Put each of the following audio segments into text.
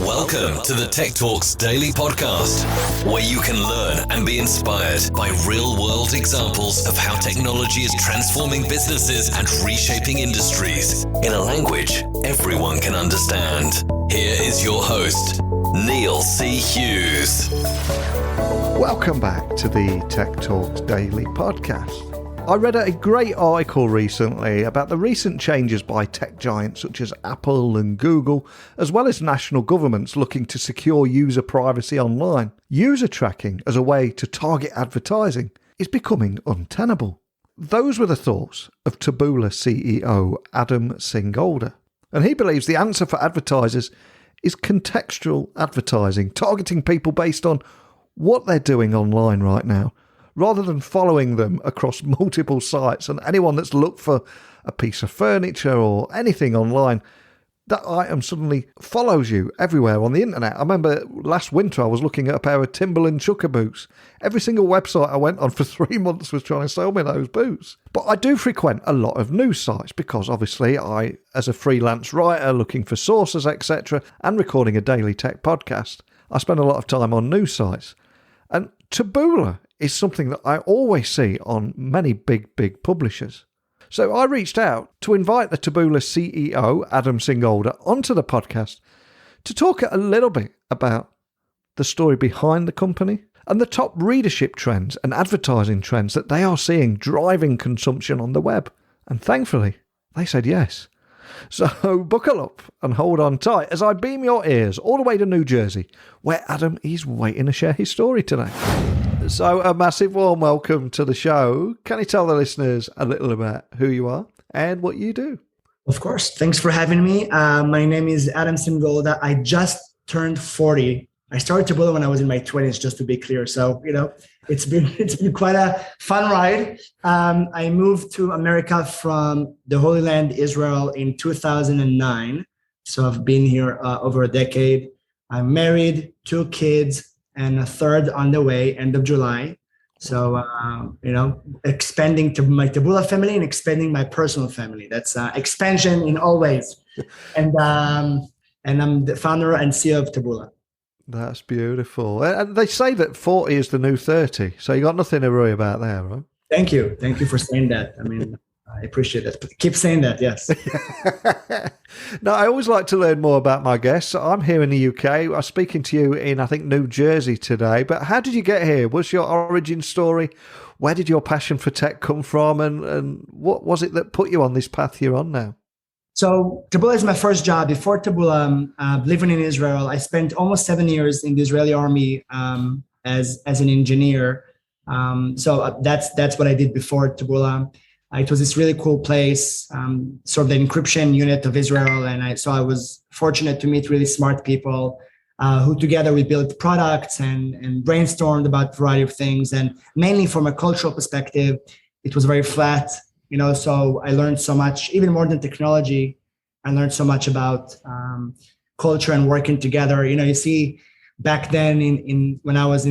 Welcome to the Tech Talks Daily Podcast, where you can learn and be inspired by real-world examples of how technology is transforming businesses and reshaping industries in a language everyone can understand. Here is your host, Neil C. Hughes. Welcome back to the Tech Talks Daily Podcast. I read a great article recently about the recent changes by tech giants such as Apple and Google, as well as national governments looking to secure user privacy online. User tracking as a way to target advertising is becoming untenable. Those were the thoughts of Taboola CEO Adam Singolda. And he believes the answer for advertisers is contextual advertising, targeting people based on what they're doing online right now, rather than following them across multiple sites. And anyone that's looked for a piece of furniture or anything online, that item suddenly follows you everywhere on the internet. I remember last winter I was looking at a pair of Timberland Chucker boots. Every single website I went on for 3 months was trying to sell me those boots. But I do frequent a lot of news sites because obviously I, as a freelance writer looking for sources, etc., and recording a daily tech podcast, I spend a lot of time on news sites. And Taboola is something that I always see on many big publishers. So I reached out to invite the Taboola CEO, Adam Singolda, onto the podcast to talk a little bit about the story behind the company and the top readership trends and advertising trends that they are seeing driving consumption on the web. And thankfully, they said yes. So buckle up and hold on tight as I beam your ears all the way to New Jersey, where Adam is waiting to share his story today. So a massive warm welcome to the show. Can you tell the listeners a little about who you are and what you do? Of course. Thanks for having me. My name is Adam Singolda. I just turned 40. I started Taboola when I was in my 20s, just to be clear. So, it's been quite a fun ride. I moved to America from the Holy Land, Israel, in 2009. So I've been here over a decade. I'm married, 2 kids, and a third on the way, end of July. So, expanding to my Taboola family and expanding my personal family. That's expansion in all ways. And I'm the founder and CEO of Taboola. That's beautiful. And they say that 40 is the new 30. So you got nothing to worry about there, right? Thank you. Thank you for saying that. I mean, I appreciate that. Keep saying that, yes. Now, I always like to learn more about my guests. I'm here in the UK. I'm speaking to you in, I think, New Jersey today. But how did you get here? What's your origin story? Where did your passion for tech come from? And what was it that put you on this path you're on now? So Taboola is my first job. Before Taboola, living in Israel, I spent almost 7 years in the Israeli army as an engineer. So that's what I did before Taboola. It was this really cool place, sort of the encryption unit of Israel. And I was fortunate to meet really smart people who together we built products and brainstormed about a variety of things. And mainly from a cultural perspective, it was very flat. So I learned so much, even more than technology. I learned so much about culture and working together. You see, back then in when I was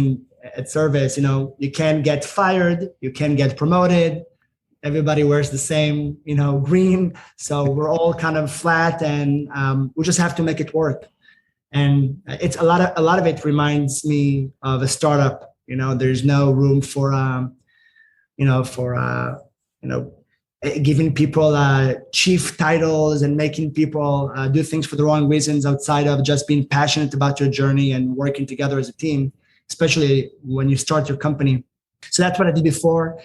at service, you can't get fired, you can't get promoted. Everybody wears the same, green. So we're all kind of flat, and we just have to make it work. And it's a lot of it reminds me of a startup. There's no room for giving people chief titles and making people do things for the wrong reasons outside of just being passionate about your journey and working together as a team, especially when you start your company. So that's what I did before.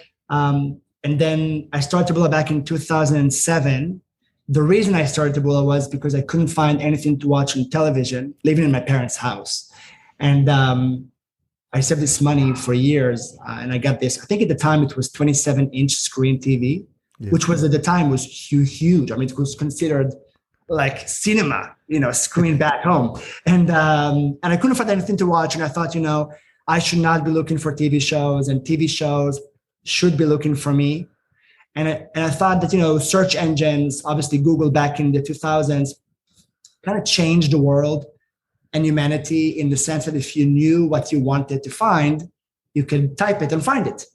And then I started Taboola back in 2007. The reason I started Taboola was because I couldn't find anything to watch on television, living in my parents' house. And I saved this money for years, and I got this. I think at the time it was 27-inch screen TV, which was at the time was huge. I mean, it was considered like cinema, screen back home. And I couldn't find anything to watch. And I thought, I should not be looking for TV shows, and TV shows should be looking for me. And I thought that, search engines, obviously Google back in the 2000s, kind of changed the world and humanity in the sense that if you knew what you wanted to find, you could type it and find it.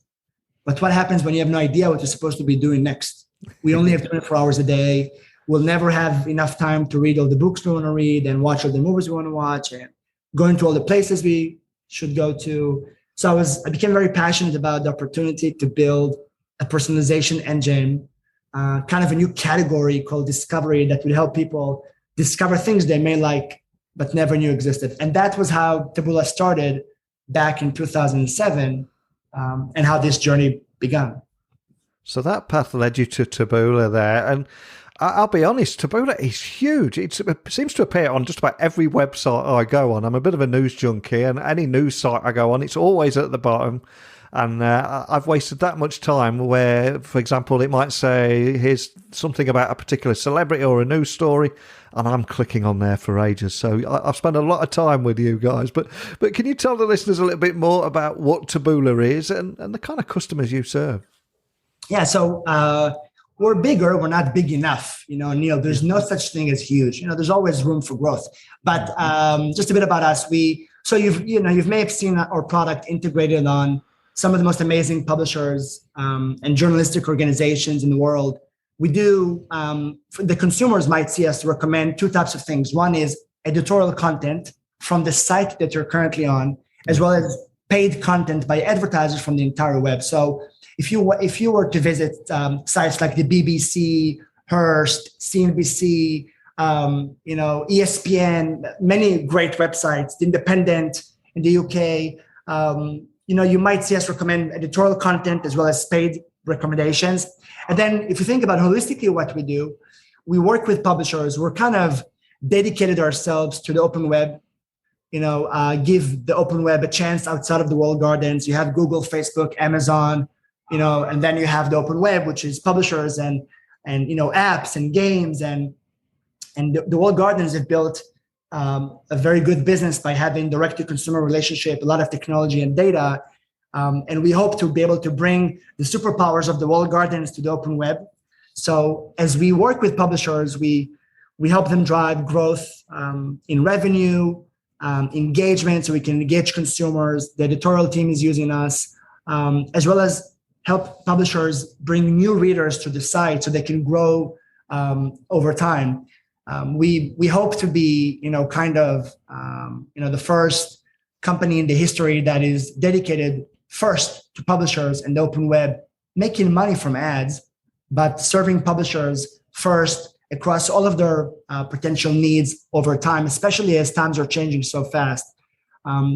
But what happens when you have no idea what you're supposed to be doing next? We only have 24 hours a day. we'll never have enough time to read all the books we want to read and watch all the movies we want to watch and go into all the places we should go to. So I became very passionate about the opportunity to build a personalization engine, kind of a new category called discovery that would help people discover things they may like but never knew existed. And that was how Taboola started back in 2007, and how this journey began. So that path led you to Taboola there. And I'll be honest, Taboola is huge. It seems to appear on just about every website I go on. I'm a bit of a news junkie, and any news site I go on, it's always at the bottom. And I've wasted that much time where, for example, it might say, here's something about a particular celebrity or a news story, and I'm clicking on there for ages. So I've spent a lot of time with you guys. But can you tell the listeners a little bit more about what Taboola is and the kind of customers you serve? Yeah, so we're bigger. We're not big enough. Neil, there's no such thing as huge. There's always room for growth. But just a bit about us. So you've may have seen our product integrated on some of the most amazing publishers and journalistic organizations in the world. We do, the consumers might see us recommend two types of things. One is editorial content from the site that you're currently on, as well as paid content by advertisers from the entire web. So if you were to visit sites like the BBC, Hearst, CNBC, ESPN, many great websites, the Independent in the UK, you might see us recommend editorial content as well as paid recommendations. And then if you think about holistically what we do, we work with publishers. We're kind of dedicated ourselves to the open web, give the open web a chance outside of the walled gardens. You have Google, Facebook, Amazon, and then you have the open web, which is publishers and apps and games. And the walled gardens have built a very good business by having direct-to-consumer relationship, a lot of technology and data. And we hope to be able to bring the superpowers of the walled gardens to the open web. So as we work with publishers, we help them drive growth in revenue, engagement, so we can engage consumers. The editorial team is using us, as well as help publishers bring new readers to the site so they can grow over time. We hope to be, the first company in the history that is dedicated first to publishers and the open web, making money from ads, but serving publishers first across all of their potential needs over time, especially as times are changing so fast.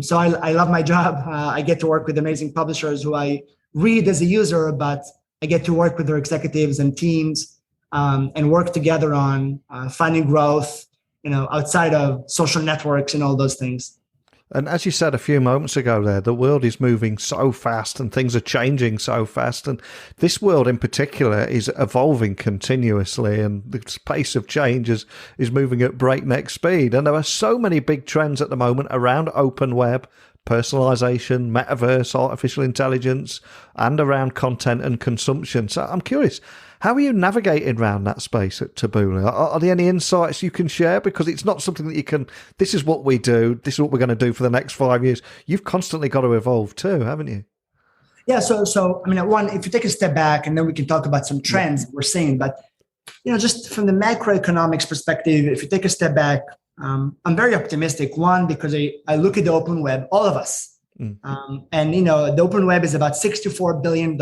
So I love my job. I get to work with amazing publishers who I read as a user, but I get to work with their executives and teams and work together on finding growth, outside of social networks and all those things. And as you said a few moments ago there, the world is moving so fast and things are changing so fast. And this world in particular is evolving continuously, and the pace of change is moving at breakneck speed. And there are so many big trends at the moment around open web, personalization, metaverse, artificial intelligence, and around content and consumption. So I'm curious, how are you navigating around that space at Taboola? Are there any insights you can share? Because it's not something that you can, this is what we do, this is what we're going to do for the next 5 years. You've constantly got to evolve too, haven't you? Yeah. So one, if you take a step back and then we can talk about some trends we're seeing, but, just from the macroeconomics perspective, if you take a step back, I'm very optimistic. One, because I look at the open web, all of us, and the open web is about $64 billion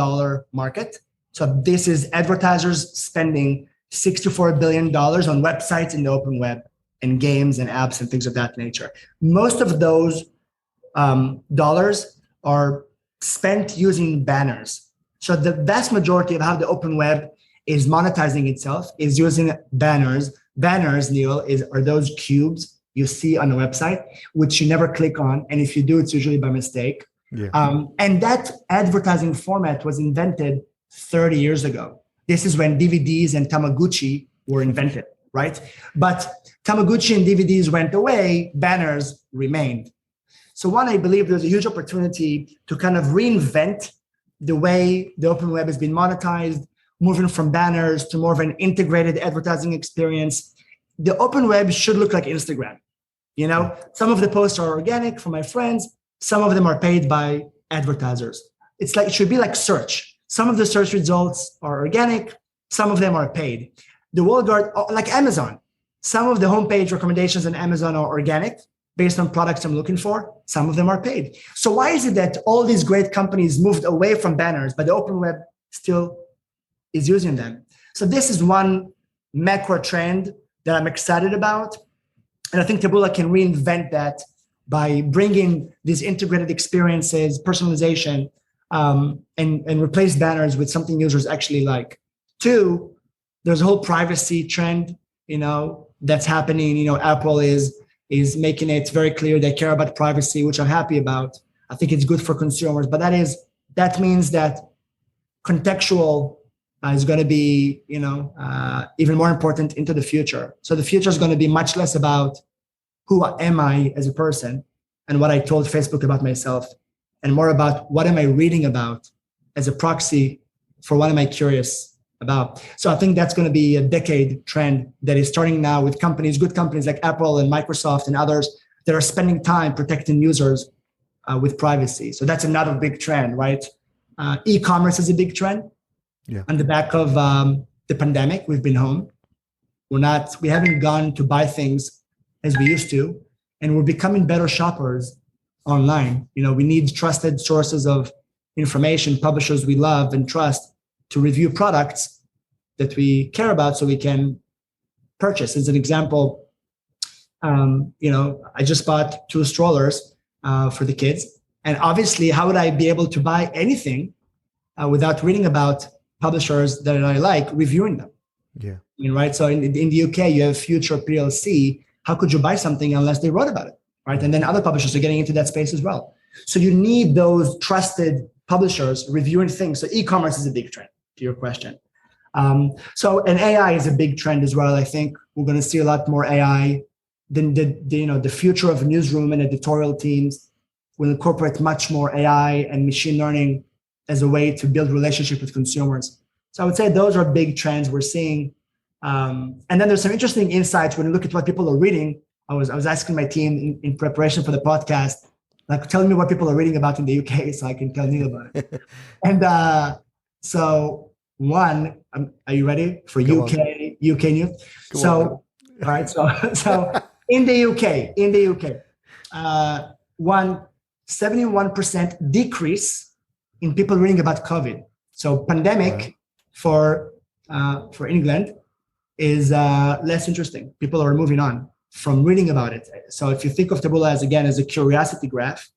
market. So this is advertisers spending $64 billion on websites in the open web and games and apps and things of that nature. Most of those dollars are spent using banners. So the vast majority of how the open web is monetizing itself is using banners. Banners, Neil, are those cubes you see on a website, which you never click on. And if you do, it's usually by mistake. Yeah. And that advertising format was invented 30 years ago. This is when DVDs and Tamagotchi were invented, right? But Tamagotchi and DVDs went away, banners remained. So one, I believe there's a huge opportunity to kind of reinvent the way the open web has been monetized, moving from banners to more of an integrated advertising experience. The open web should look like Instagram. Some of the posts are organic from my friends. Some of them are paid by advertisers. It should be like search. Some of the search results are organic. Some of them are paid. the walled garden, like Amazon. Some of the homepage recommendations on Amazon are organic based on products I'm looking for. Some of them are paid. So why is it that all these great companies moved away from banners, but the open web still is using them? So this is one macro trend that I'm excited about. And I think Taboola can reinvent that by bringing these integrated experiences, personalization, and replace banners with something users actually like. Two, there's a whole privacy trend, that's happening. Apple is making it very clear they care about privacy, which I'm happy about. I think it's good for consumers, but that means that contextual is going to be, even more important into the future. So the future is going to be much less about who am I as a person and what I told Facebook about myself, and more about what am I reading about as a proxy for what am I curious about. So I think that's going to be a decade trend that is starting now with good companies like Apple and Microsoft and others that are spending time protecting users with privacy. So that's another big trend, right? E-commerce is a big trend. Yeah. On the back of the pandemic, we've been home. We haven't gone to buy things as we used to, and we're becoming better shoppers online. We need trusted sources of information, publishers we love and trust, to review products that we care about so we can purchase. As an example, I just bought 2 strollers for the kids. And obviously, how would I be able to buy anything without reading about publishers that I like, reviewing them? Yeah. Right. So in the UK, you have Future PLC. How could you buy something unless they wrote about it? Right. And then other publishers are getting into that space as well. So you need those trusted publishers reviewing things. So e-commerce is a big trend, to your question. And AI is a big trend as well. I think we're going to see a lot more AI. Then the future of newsroom and editorial teams will incorporate much more AI and machine learning as a way to build relationship with consumers. So I would say those are big trends we're seeing. And then there's some interesting insights when you look at what people are reading. I was asking my team in preparation for the podcast, like, tell me what people are reading about in the UK so I can tell you about it. And so one, are you ready for UK news? All right. So in the UK, 71% decrease in people reading about COVID. So pandemic for England is less interesting. People are moving on from reading about it. So if you think of Taboola as a curiosity graph,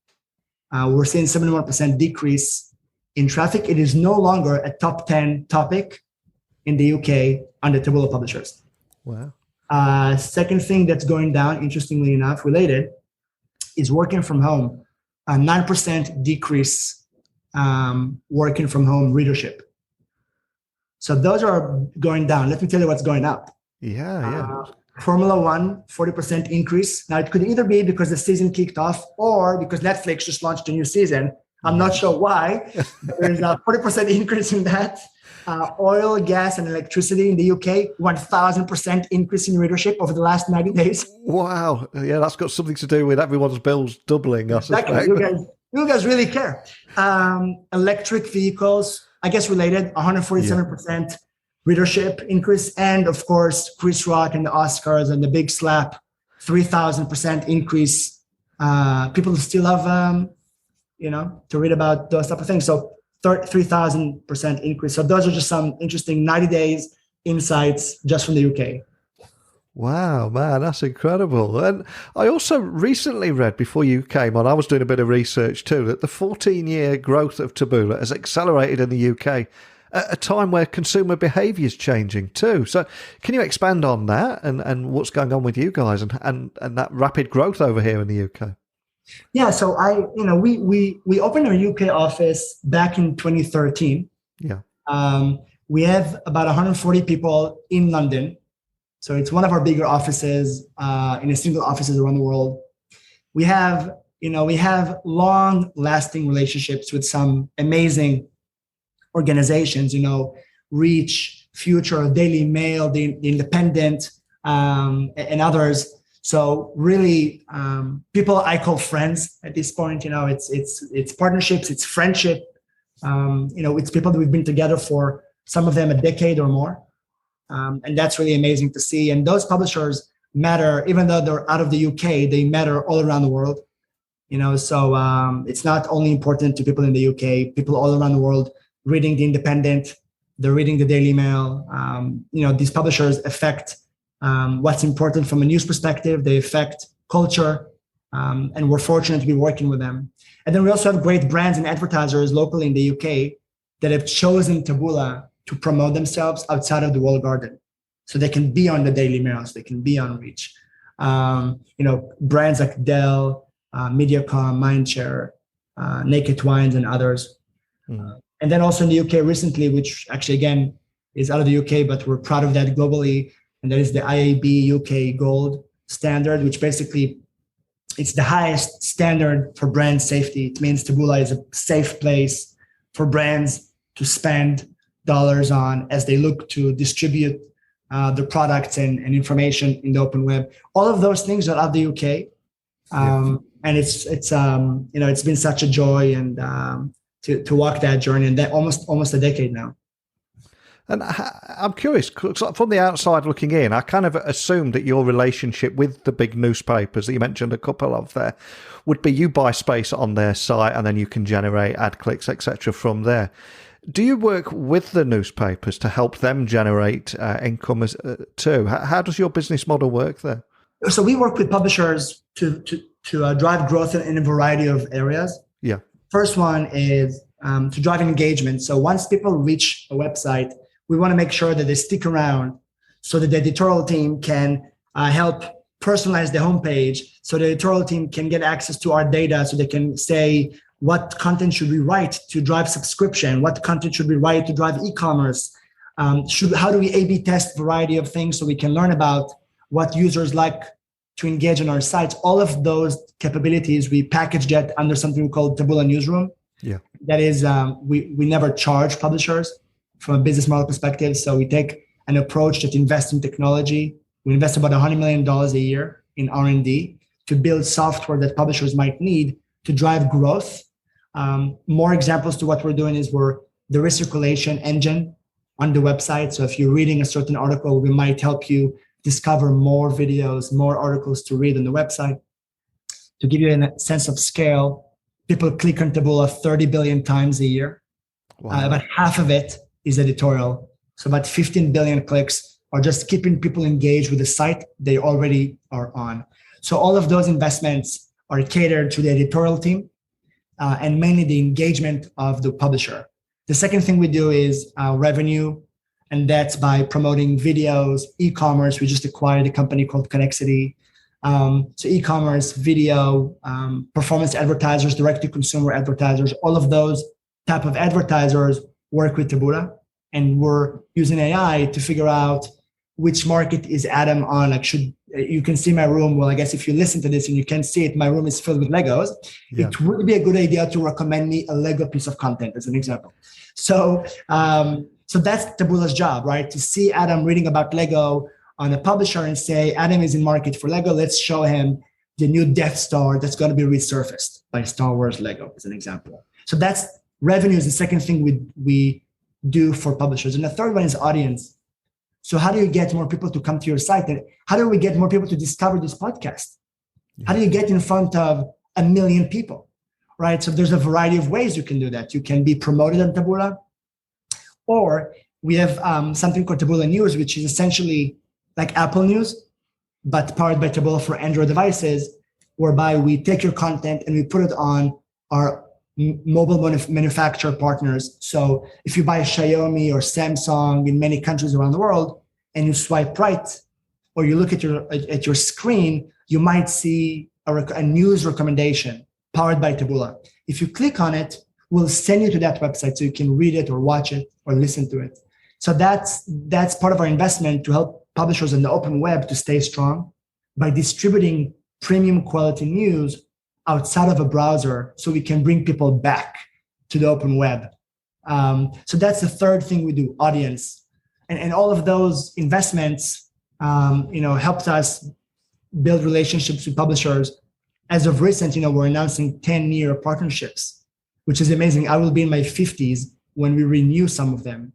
we're seeing 71% decrease in traffic. It is no longer a top 10 topic in the UK under Taboola publishers. Wow. Second thing that's going down, interestingly enough, related, is working from home. 9% decrease working from home readership. So those are going down. Let me tell you what's going up. Yeah. Formula One, 40% increase. Now, it could either be because the season kicked off or because Netflix just launched a new season. I'm not sure why. There's a 40% increase in that. Oil, gas, and electricity in the UK, 1,000% increase in readership over the last 90 days. Wow. Yeah, that's got something to do with everyone's bills doubling, I suspect. Exactly. You guys really care. Electric vehicles, I guess related, 147% readership increase. And of course, Chris Rock and the Oscars and the big slap, 3,000% increase. People still love, to read about those type of things. So 3,000% increase. So those are just some interesting 90 days insights just from the UK. Wow, man, that's incredible. And I also recently read, before you came on, I was doing a bit of research too, that the 14-year growth of Taboola has accelerated in the UK at a time where consumer behaviour is changing too. So can you expand on that and what's going on with you guys and that rapid growth over here in the UK? Yeah, so we opened our UK office back in 2013. Yeah. We have about 140 people in London. So it's one of our bigger offices in a single offices around the world. We have long-lasting relationships with some amazing organizations, Reach, Future, Daily Mail, the Independent, and others. So really, people I call friends at this point. It's partnerships, it's friendship. It's people that we've been together for, some of them a decade or more. And that's really amazing to see. And those publishers matter, even though they're out of the UK, they matter all around the world. So it's not only important to people in the UK, people all around the world reading the Independent, they're reading the Daily Mail. These publishers affect what's important from a news perspective. They affect culture, and we're fortunate to be working with them. And then we also have great brands and advertisers locally in the UK that have chosen Taboola to promote themselves outside of the walled garden. So they can be on the Daily Mail, so they can be on Reach. Brands like Dell, Mediacom, Mindshare, Naked Wines, and others. And then also in the UK recently, which actually, again, is out of the UK, but we're proud of that globally. And that is the IAB UK Gold standard, which basically it's the highest standard for brand safety. It means Taboola is a safe place for brands to spend dollars on as they look to distribute the products and information in the open web. All of those things are out of the UK. And it's been such a joy and to walk that journey, and that almost a decade now. And I'm curious, from the outside looking in, I kind of assumed that your relationship with the big newspapers that you mentioned a couple of there would be you buy space on their site and then you can generate ad clicks, etc. from there. Do you work with the newspapers to help them generate income too? How does your business model work there? So we work with publishers to drive growth in a variety of areas. Yeah. First one is to drive engagement. So once people reach a website, we want to make sure that they stick around so that the editorial team can help personalize the homepage, so the editorial team can get access to our data, so they can say what content should we write to drive subscription, what content should we write to drive e-commerce, how do we A/B test a variety of things so we can learn about what users like to engage on our sites. All of those capabilities, we package that under something we call Taboola Newsroom. Yeah. That is, we never charge publishers from a business model perspective. So we take an approach that invests in technology. We invest about $100 million a year in R&D to build software that publishers might need to drive growth. More examples to what we're doing is we're the recirculation engine on the website. So if you're reading a certain article, we might help you discover more videos, more articles to read on the website. To give you a sense of scale, people click on Taboola 30 billion times a year. Wow. About half of it is editorial. So about 15 billion clicks are just keeping people engaged with the site they already are on. So all of those investments are catered to the editorial team and mainly the engagement of the publisher. The second thing we do is revenue, and that's by promoting videos, e-commerce. We just acquired a company called Connexity. So e-commerce, video, performance advertisers, direct-to-consumer advertisers, all of those type of advertisers work with Taboola. And we're using AI to figure out which market is Adam on. Like, you can see my room. Well, I guess if you listen to this and you can't see it, my room is filled with Legos. Yeah. It would be a good idea to recommend me a Lego piece of content as an example. So that's Taboola's job, right? To see Adam reading about Lego on a publisher and say, Adam is in market for Lego. Let's show him the new Death Star that's going to be resurfaced by Star Wars Lego as an example. So that's revenue is the second thing we do for publishers. And the third one is audience. So how do you get more people to come to your site? And how do we get more people to discover this podcast? How do you get in front of 1 million people, right? So there's a variety of ways you can do that. You can be promoted on Taboola, or we have something called Taboola News, which is essentially like Apple News, but powered by Taboola for Android devices, whereby we take your content and we put it on our mobile manufacturer partners. So if you buy a Xiaomi or Samsung in many countries around the world and you swipe right, or you look at your screen, you might see a news recommendation powered by Taboola. If you click on it, we'll send you to that website so you can read it or watch it or listen to it. So that's part of our investment to help publishers in the open web to stay strong by distributing premium quality news outside of a browser so we can bring people back to the open web. So that's the third thing we do, audience. And all of those investments helped us build relationships with publishers. As of recent, we're announcing 10-year partnerships, which is amazing. I will be in my 50s when we renew some of them.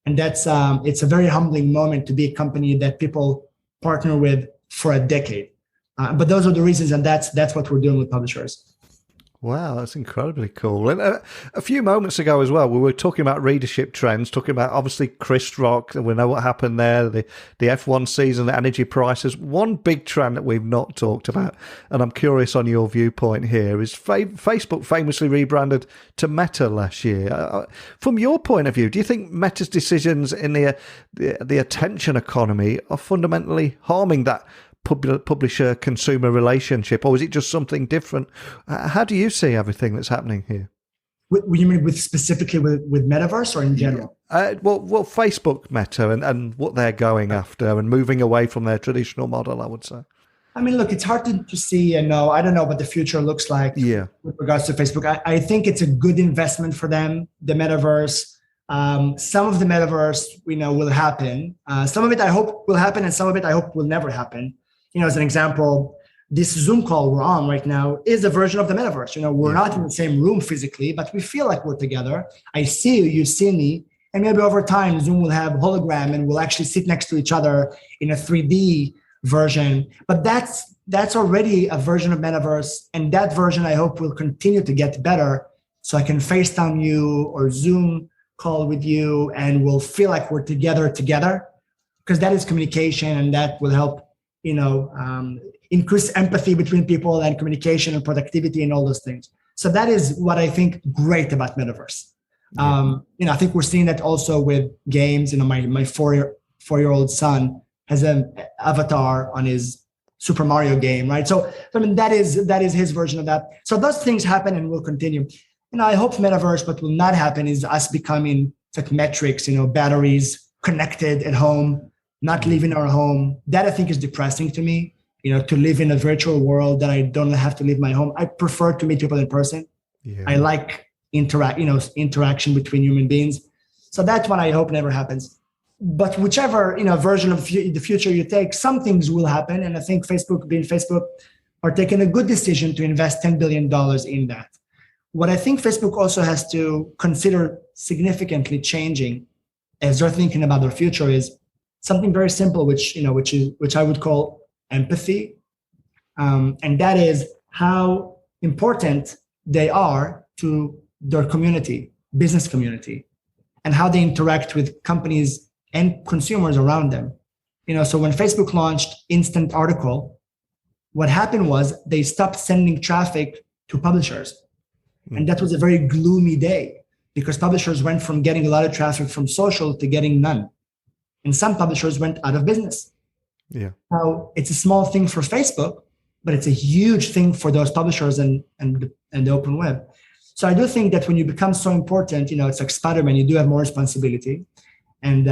And that's it's a very humbling moment to be a company that people partner with for a decade. But those are the reasons, and that's what we're doing with publishers. Wow, that's incredibly cool. And a few moments ago as well, we were talking about readership trends, talking about obviously Chris Rock, and we know what happened there, the F1 season, the energy prices. One big trend that we've not talked about, and I'm curious on your viewpoint here, is Facebook famously rebranded to Meta last year. From your point of view, do you think Meta's decisions in the attention economy are fundamentally harming that publisher-consumer relationship, or is it just something different? How do you see everything that's happening here? You mean specifically with Metaverse or in general? Well, Facebook Meta and what they're going after and moving away from their traditional model, I would say. I mean, look, it's hard to see and know. I don't know what the future looks like with regards to Facebook. I think it's a good investment for them, the Metaverse. Some of the Metaverse, will happen. Some of it I hope will happen, and some of it I hope will never happen. As an example, this Zoom call we're on right now is a version of the Metaverse. We're not in the same room physically, but we feel like we're together. I see you, you see me, and maybe over time, Zoom will have hologram and we'll actually sit next to each other in a 3D version. But that's already a version of Metaverse, and that version I hope will continue to get better, so I can FaceTime you or Zoom call with you, and we'll feel like we're together, because that is communication, and that will help increase empathy between people and communication and productivity and all those things. So that is what I think great about Metaverse. I think we're seeing that also with games. My four-year-old son has an avatar on his Super Mario game, right? So I mean, that is his version of that. So those things happen and will continue. I hope Metaverse, what will not happen is us becoming like metrics, batteries connected at home, not leaving our home. That I think is depressing to me, to live in a virtual world that I don't have to leave my home. I prefer to meet people in person. Yeah. I like interaction between human beings. So that's what I hope never happens. But whichever, version of the future you take, some things will happen. And I think Facebook, being Facebook, are taking a good decision to invest $10 billion in that. What I think Facebook also has to consider significantly changing as they're thinking about their future is something very simple, which I would call empathy, and that is how important they are to their community, business community, and how they interact with companies and consumers around them. So when Facebook launched Instant Article, what happened was they stopped sending traffic to publishers, and that was a very gloomy day because publishers went from getting a lot of traffic from social to getting none. And some publishers went out of business. Yeah. Now, it's a small thing for Facebook, but it's a huge thing for those publishers and the open web. So I do think that when you become so important, it's like Spider-Man, you do have more responsibility. And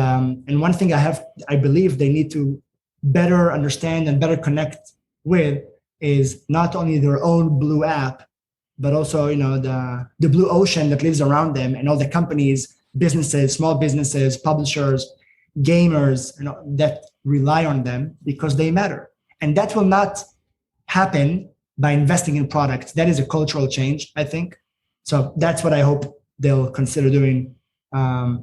one thing I believe they need to better understand and better connect with is not only their own blue app, but also, the blue ocean that lives around them and all the companies, businesses, small businesses, publishers, gamers, that rely on them because they matter. And that will not happen by investing in products. That is a cultural change, I think. So that's what I hope they'll consider doing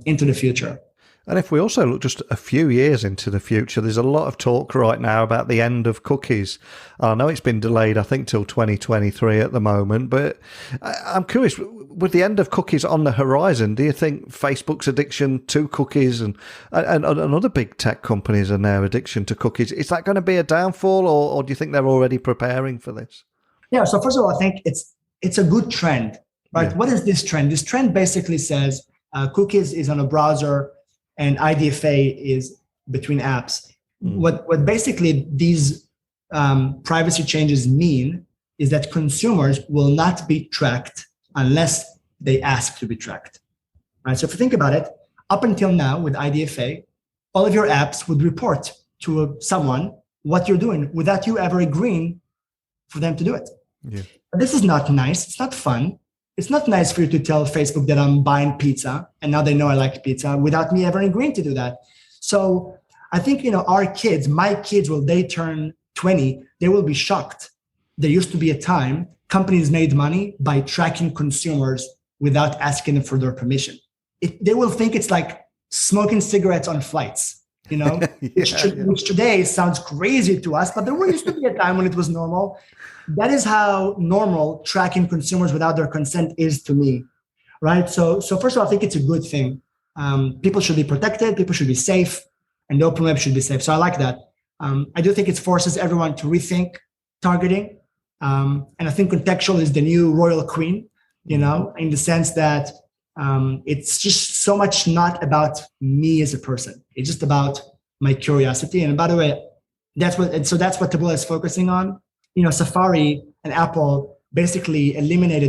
into the future. And if we also look just a few years into the future, there's a lot of talk right now about the end of cookies. I know it's been delayed, I think, till 2023 at the moment, but I'm curious, with the end of cookies on the horizon, do you think Facebook's addiction to cookies and other big tech companies and their addiction to cookies, is that going to be a downfall, or do you think they're already preparing for this? Yeah, so first of all, I think it's a good trend, right? Yeah. What is this trend? This trend basically says cookies is on a browser, and IDFA is between apps. What basically these privacy changes mean is that consumers will not be tracked unless they ask to be tracked. Right? So if you think about it, up until now with IDFA, all of your apps would report to someone what you're doing without you ever agreeing for them to do it. Yeah. But this is not nice. It's not fun. It's not nice for you to tell Facebook that I'm buying pizza and now they know I like pizza without me ever agreeing to do that. So I think, our kids, my kids, when they turn 20, they will be shocked. There used to be a time companies made money by tracking consumers without asking them for their permission. They will think it's like smoking cigarettes on flights, which today sounds crazy to us, but there used to be a time when it was normal. That is how normal tracking consumers without their consent is to me, right? So first of all, I think it's a good thing. People should be protected, people should be safe, and the open web should be safe. So I like that. I do think it forces everyone to rethink targeting. And I think contextual is the new royal queen, in the sense that it's just so much not about me as a person. It's just about my curiosity. And by the way, that's what Taboola is focusing on. Safari and Apple basically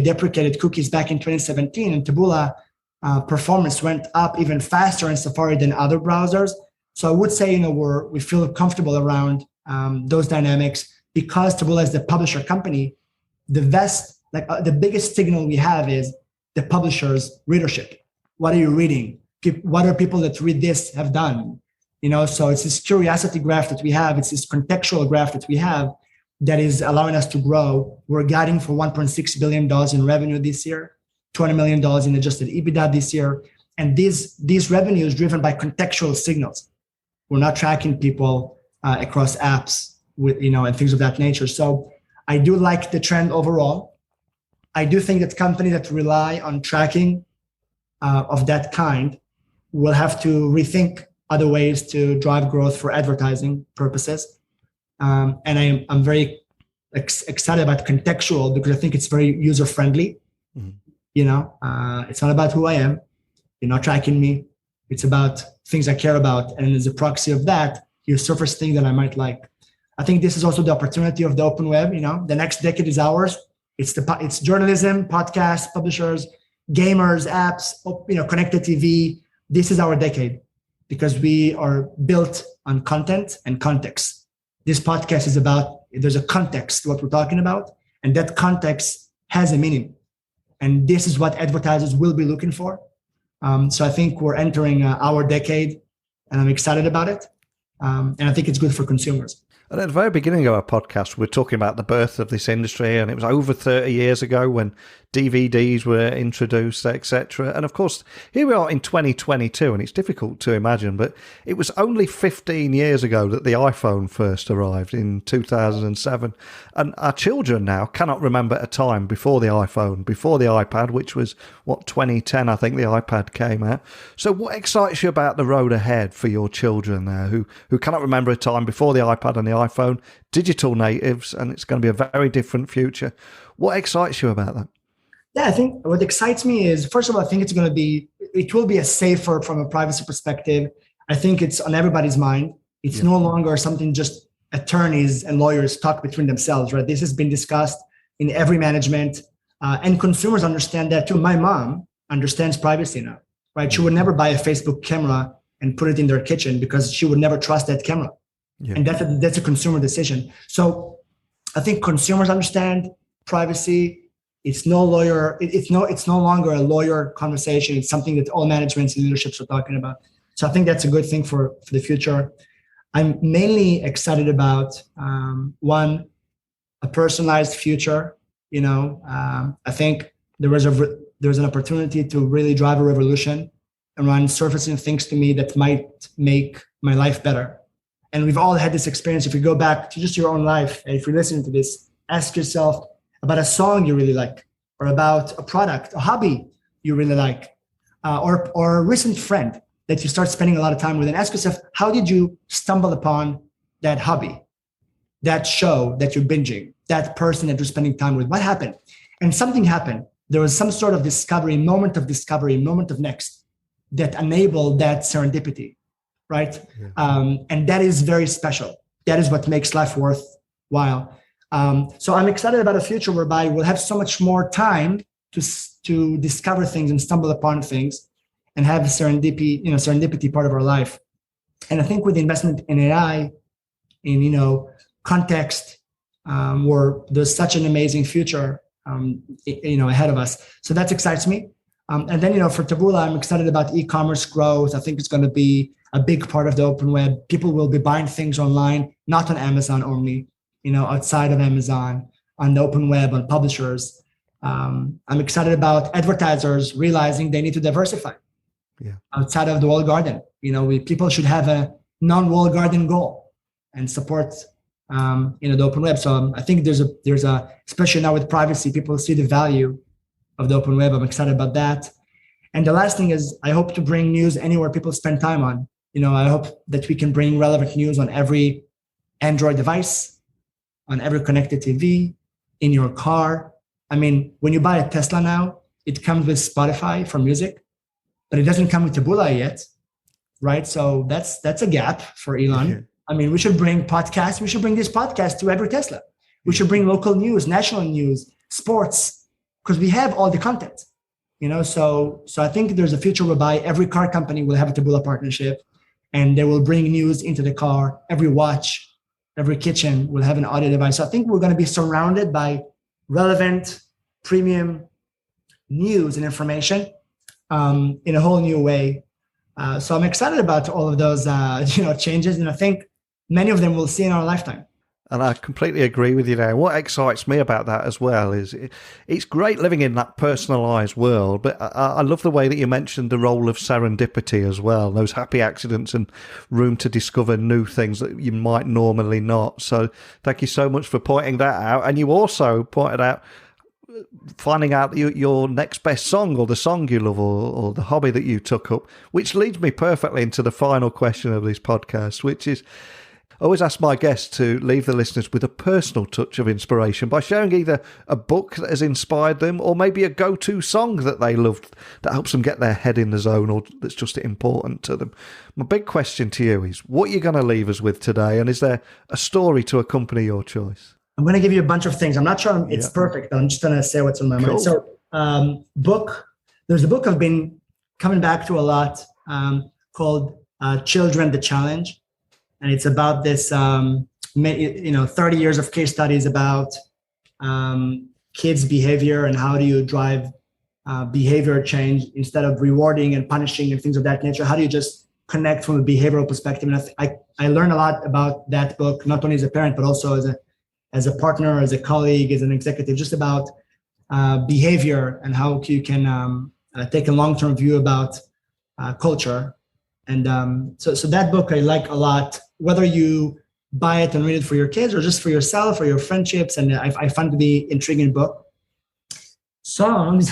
deprecated cookies back in 2017, and Taboola performance went up even faster in Safari than other browsers. So I would say, we feel comfortable around those dynamics because Taboola is the publisher company. The biggest signal we have is the publisher's readership. What are you reading? What are people that read this have done? So it's this curiosity graph that we have. It's this contextual graph that we have that is allowing us to grow. We're guiding for $1.6 billion in revenue this year, $20 million in adjusted EBITDA this year. And these revenue is driven by contextual signals. We're not tracking people across apps with, and things of that nature. So I do like the trend overall. I do think that companies that rely on tracking of that kind will have to rethink other ways to drive growth for advertising purposes. And I'm very excited about contextual because I think it's very user-friendly. Mm-hmm. It's not about who I am. You're not tracking me. It's about things I care about. And as a proxy of that, you surface things that I might like. I think this is also the opportunity of the open web. The next decade is ours. It's journalism, podcasts, publishers, gamers, apps, connected TV. This is our decade because we are built on content and context. This podcast is about, there's a context to what we're talking about, and that context has a meaning. And this is what advertisers will be looking for. So I think we're entering our decade, and I'm excited about it. And I think it's good for consumers. And at the very beginning of our podcast, we're talking about the birth of this industry, and it was over 30 years ago when DVDs were introduced, etc. And of course, here we are in 2022, and it's difficult to imagine, but it was only 15 years ago that the iPhone first arrived in 2007. And our children now cannot remember a time before the iPhone, before the iPad, which was, 2010, I think the iPad came out. So what excites you about the road ahead for your children there who cannot remember a time before the iPad and the iPhone, digital natives, and it's going to be a very different future? What excites you about that? Yeah, I think what excites me is, first of all, I think it will be a safer from a privacy perspective. I think it's on everybody's mind. It's no longer something just attorneys and lawyers talk between themselves, right? This has been discussed in every management, and consumers understand that too. My mom understands privacy now, right? She would never buy a Facebook camera and put it in their kitchen because she would never trust that camera. Yeah. And that's a consumer decision. So I think consumers understand privacy. It's no longer a lawyer conversation. It's something that all managements and leaderships are talking about. So I think that's a good thing for the future. I'm mainly excited about one, a personalized future. I think there's an opportunity to really drive a revolution around surfacing things to me that might make my life better. And we've all had this experience. If you go back to just your own life, and if you're listening to this, ask yourself about a song you really like, or about a product, a hobby you really like, or a recent friend that you start spending a lot of time with, and ask yourself, how did you stumble upon that hobby, that show that you're binging, that person that you're spending time with? What happened? And something happened. There was some sort of moment of next that enabled that serendipity, right? Yeah. And that is very special. That is what makes life worthwhile. So I'm excited about a future whereby we'll have so much more time to discover things and stumble upon things and have serendipity part of our life. And I think with the investment in AI, in context, where there's such an amazing future, ahead of us. So that excites me. And then, for Taboola, I'm excited about e-commerce growth. I think it's going to be a big part of the open web. People will be buying things online, not on Amazon only, outside of Amazon, on the open web, on publishers. I'm excited about advertisers realizing they need to diversify. outside of the walled garden. People should have a non-walled garden goal and support the open web. So I think there's a especially now with privacy, people see the value of the open web. I'm excited about that. And the last thing is, I hope to bring news anywhere people spend time on. I hope that we can bring relevant news on every Android device, on every connected TV, in your car. I mean, when you buy a Tesla now, it comes with Spotify for music, but it doesn't come with Taboola yet, right? So that's a gap for Elon. Yeah. I mean, we should bring podcasts. We should bring this podcast to every Tesla. We should bring local news, national news, sports, because we have all the content. So I think there's a future whereby every car company will have a Taboola partnership, and they will bring news into the car. Every watch, every kitchen will have an audio device. So I think we're going to be surrounded by relevant, premium news and information in a whole new way. So I'm excited about all of those changes, and I think many of them we'll see in our lifetime. And I completely agree with you there. What excites me about that as well is it's great living in that personalised world, but I love the way that you mentioned the role of serendipity as well, those happy accidents and room to discover new things that you might normally not. So thank you so much for pointing that out. And you also pointed out finding out your next best song, or the song you love, or the hobby that you took up, which leads me perfectly into the final question of this podcast, which is, I always ask my guests to leave the listeners with a personal touch of inspiration by sharing either a book that has inspired them, or maybe a go-to song that they loved that helps them get their head in the zone, or that's just important to them. My big question to you is, what are you going to leave us with today? And is there a story to accompany your choice? I'm going to give you a bunch of things. I'm not sure it's perfect, but I'm just going to say what's on my mind. So there's a book I've been coming back to a lot called Children, the Challenge. And it's about this, 30 years of case studies about kids' behavior and how do you drive behavior change instead of rewarding and punishing and things of that nature. How do you just connect from a behavioral perspective? And I learned a lot about that book, not only as a parent, but also as a partner, as a colleague, as an executive, just about behavior and how you can take a long-term view about culture. And so that book I like a lot, whether you buy it and read it for your kids or just for yourself or your friendships. And I find it to be an intriguing book. Songs.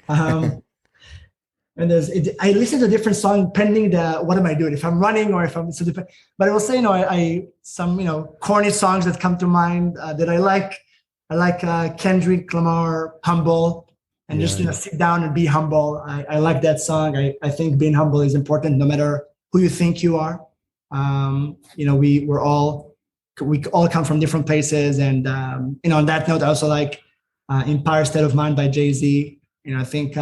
And I listen to different songs depending what am I doing, if I'm running or if I'm, but I will say, some corny songs that come to mind that I like. I like Kendrick Lamar, Humble. And just sit down and be humble. I like that song. I think being humble is important, no matter who you think you are. We all come from different places. And on that note, I also like Empire State of Mind by Jay-Z. I think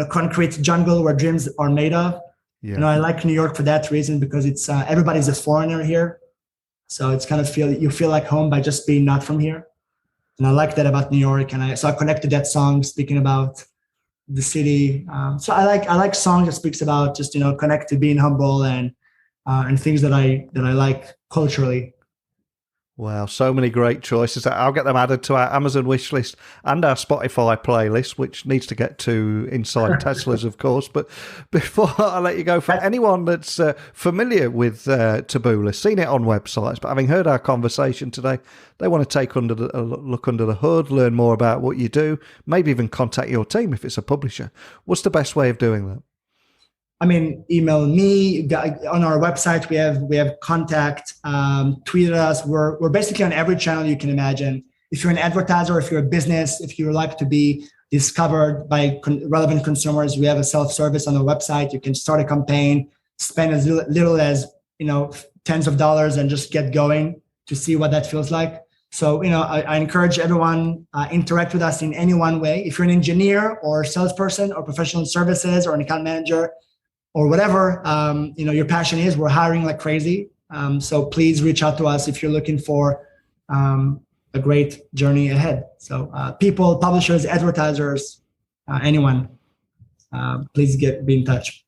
Concrete Jungle, Where Dreams Are Made Of. Yeah. I like New York for that reason, because it's everybody's a foreigner here, so it's kind of you feel like home by just being not from here. And I like that about New York, and so I connected that song speaking about the city. So I like songs that speaks about just connect to being humble and things that I like culturally. Wow, so many great choices. I'll get them added to our Amazon wish list and our Spotify playlist, which needs to get to inside Teslas, of course. But before I let you go, for anyone that's familiar with Taboola, seen it on websites, but having heard our conversation today, they want to take a look under the hood, learn more about what you do, maybe even contact your team if it's a publisher. What's the best way of doing that? Email me on our website. We have contact, tweet us. We're basically on every channel you can imagine. If you're an advertiser, if you're a business, if you would like to be discovered by relevant consumers, we have a self-service on the website. You can start a campaign, spend as little as tens of dollars, and just get going to see what that feels like. So I encourage everyone interact with us in any one way. If you're an engineer or salesperson or professional services or an account manager, or whatever, your passion is, we're hiring like crazy. So please reach out to us if you're looking for a great journey ahead. So people, publishers, advertisers, anyone, please be in touch.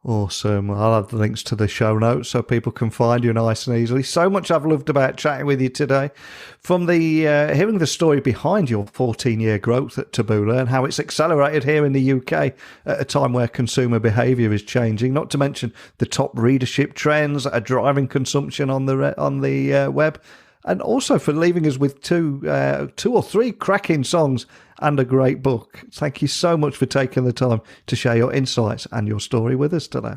Awesome. I'll have the links to the show notes so people can find you nice and easily. So much I've loved about chatting with you today. From the hearing the story behind your 14-year growth at Taboola and how it's accelerated here in the UK at a time where consumer behaviour is changing, not to mention the top readership trends that are driving consumption on the web. And also for leaving us with two or three cracking songs and a great book. Thank you so much for taking the time to share your insights and your story with us today.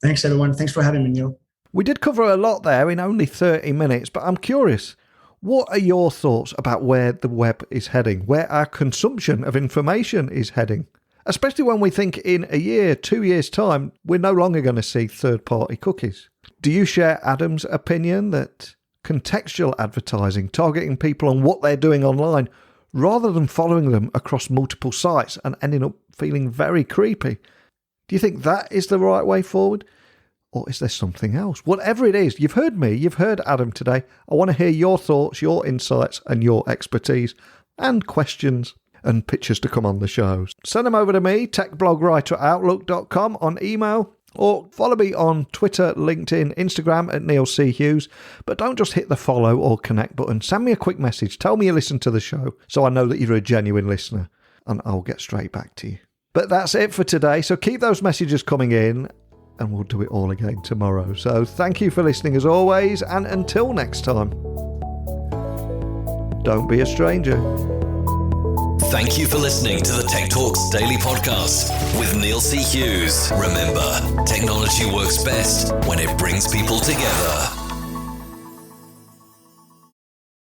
Thanks, everyone. Thanks for having me, Neil. We did cover a lot there in only 30 minutes, but I'm curious, what are your thoughts about where the web is heading, where our consumption of information is heading? Especially when we think in a year, 2 years' time, we're no longer going to see third-party cookies. Do you share Adam's opinion that contextual advertising, targeting people on what they're doing online, rather than following them across multiple sites and ending up feeling very creepy? Do you think that is the right way forward? Or is there something else? Whatever it is, you've heard me, you've heard Adam today. I want to hear your thoughts, your insights and your expertise and questions and pictures to come on the show. Send them over to me, techblogwriter@outlook.com, on email, or follow me on Twitter, LinkedIn, Instagram at Neil C. Hughes. But don't just hit the follow or connect button. Send me a quick message. Tell me you listen to the show so I know that you're a genuine listener and I'll get straight back to you. But that's it for today. So keep those messages coming in and we'll do it all again tomorrow. So thank you for listening as always. And until next time, don't be a stranger. Thank you for listening to the Tech Talks Daily Podcast with Neil C. Hughes. Remember, technology works best when it brings people together.